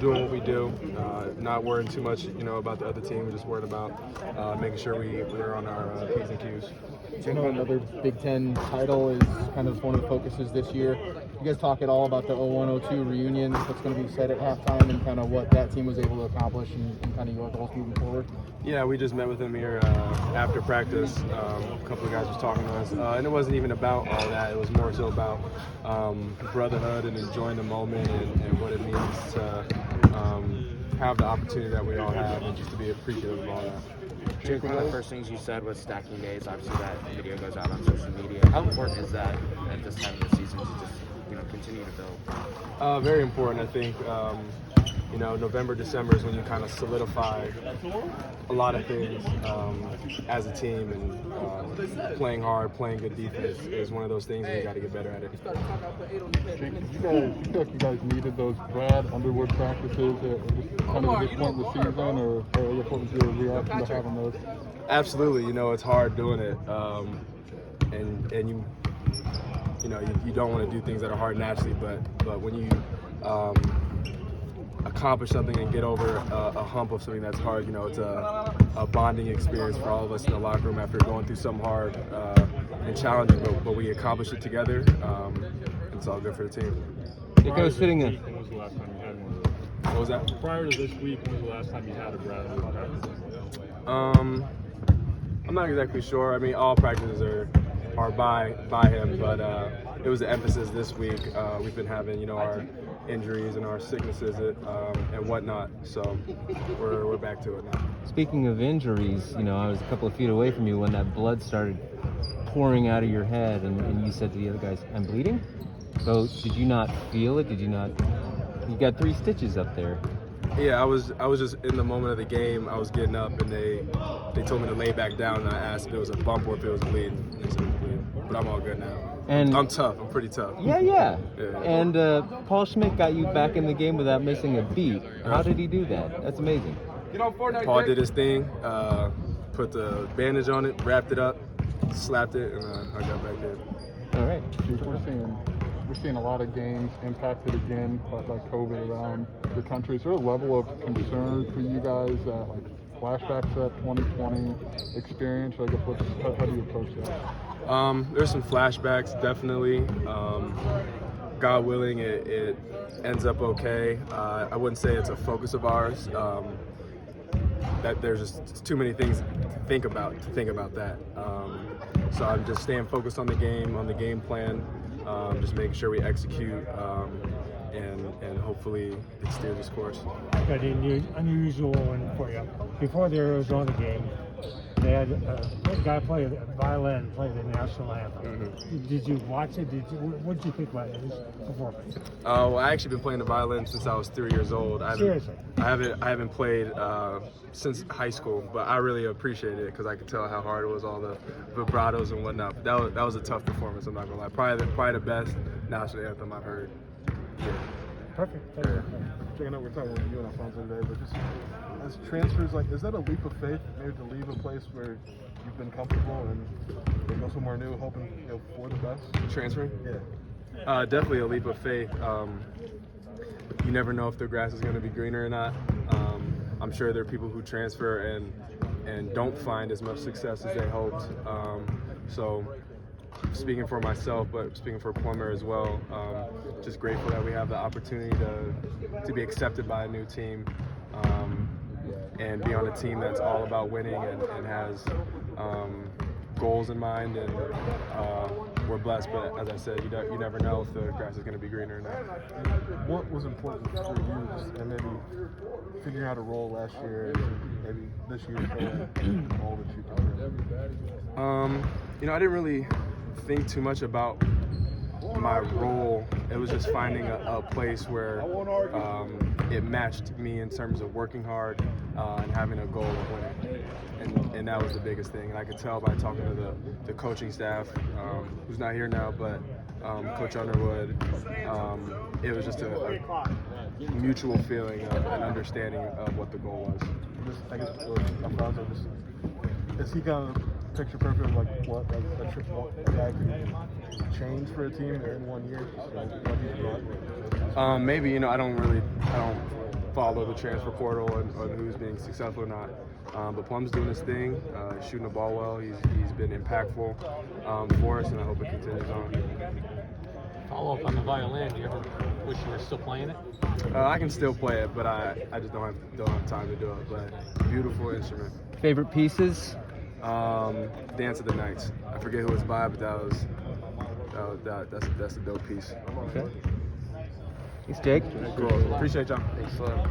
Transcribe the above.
doing what we do, not worrying too much, about the other team. We're just worried about making sure we're on our P's and Q's. I know another Big Ten title is kind of one of the focuses this year. You guys talk at all about the 01-02 reunion, what's going to be said at halftime, and kind of what that team was able to accomplish and kind of your goals moving forward? Yeah, we just met with him here after practice. A couple of guys was talking to us, and it wasn't even about all that. It was more so about brotherhood and enjoying the moment and what it means to have the opportunity that we all have and just to be appreciative of all that. Jake, one of the first things you said was stacking days. Obviously, that video goes out on social media. How important is that at this time of the season to just continue to build? Very important, I think. November, December is when you kind of solidify a lot of things as a team, and playing hard, playing good defense is one of those things, and you got to get better at it. Jake, you feel like you guys needed those Brad Underwood practices at just kind of this point in the season, or what was your reaction to having those? Absolutely. It's hard doing it, and you don't want to do things that are hard naturally, but when you accomplish something and get over a hump of something that's hard, it's a bonding experience for all of us in the locker room after going through something hard and challenging, but we accomplished it together. It's all good for the team. When was the last time you had one? What was that? Prior to this week, when was the last time you had a Brad Underwood practice? I'm not exactly sure. I mean, all practices are by him, but it was the emphasis this week. We've been having, our injuries and our sicknesses and whatnot, so we're back to it now. Speaking of injuries, I was a couple of feet away from you when that blood started pouring out of your head, and you said to the other guys, "I'm bleeding." So did you not feel it? Did you not? You got 3 stitches up there. Yeah, I was just in the moment of the game. I was getting up, and they told me to lay back down, and I asked if it was a bump or if it was bleeding. They said it was bleeding, but I'm all good now. And I'm tough. I'm pretty tough. Yeah. And Paul Schmidt got you back in the game without missing a beat. How did he do that? That's amazing. Paul did his thing, put the bandage on it, wrapped it up, slapped it, and I got back in. All right. We're seeing a lot of games impacted again by COVID around the country. Is there a level of concern for you guys like flashbacks to that 2020 experience? I guess how do you approach that? There's some flashbacks, definitely. God willing, it ends up okay. I wouldn't say it's a focus of ours. That there's just too many things to think about that. So I'm just staying focused on the game plan, just making sure we execute, and hopefully it steers this course. Got an unusual one for you. Before the Arizona game, they had a guy play the violin, play the national anthem. Mm-hmm. Did you watch it? What did you think about his performance? Well, I actually been playing the violin since I was 3 years old. Seriously? I haven't played since high school, but I really appreciated it because I could tell how hard it was, all the vibratos and whatnot. But that was a tough performance. I'm not gonna lie. Probably the best national anthem I've heard. Yeah. Perfect. Checking out, we're talking with you and Alfonso today, but just as transfers, is that a leap of faith, maybe to leave a place where you've been comfortable and go somewhere new, hoping for the best? Transferring? Yeah. Definitely a leap of faith. You never know if the grass is going to be greener or not. I'm sure there are people who transfer and don't find as much success as they hoped. So speaking for myself, but speaking for Plummer as well, just grateful that we have the opportunity to be accepted by a new team and be on a team that's all about winning and has goals in mind, and we're blessed. But as I said, you never know if the grass is going to be greener or not. What was important for you, and maybe figuring out a role last year, and maybe this year, all that you did? I didn't really think too much about my role. It was just finding a place where it matched me in terms of working hard and having a goal of winning. And that was the biggest thing. And I could tell by talking to the coaching staff, who's not here now, but Coach Underwood, it was just a mutual feeling of an understanding of what the goal was. I guess Alfonso, is he kind of picture perfect of what a guy could change for a team in 1 year? Maybe, I don't follow the transfer portal and who's being successful or not. But Plum's doing his thing, shooting the ball well. He's been impactful for us, and I hope it continues on. Follow up on the violin. Do you ever wish you were still playing it? I can still play it, but I just don't have time to do it. But beautiful instrument. Favorite pieces? Dance of the Nights. I forget who it's by, but that's a dope piece. Okay. Thanks, Jake. Cool. Appreciate y'all. Thanks a lot.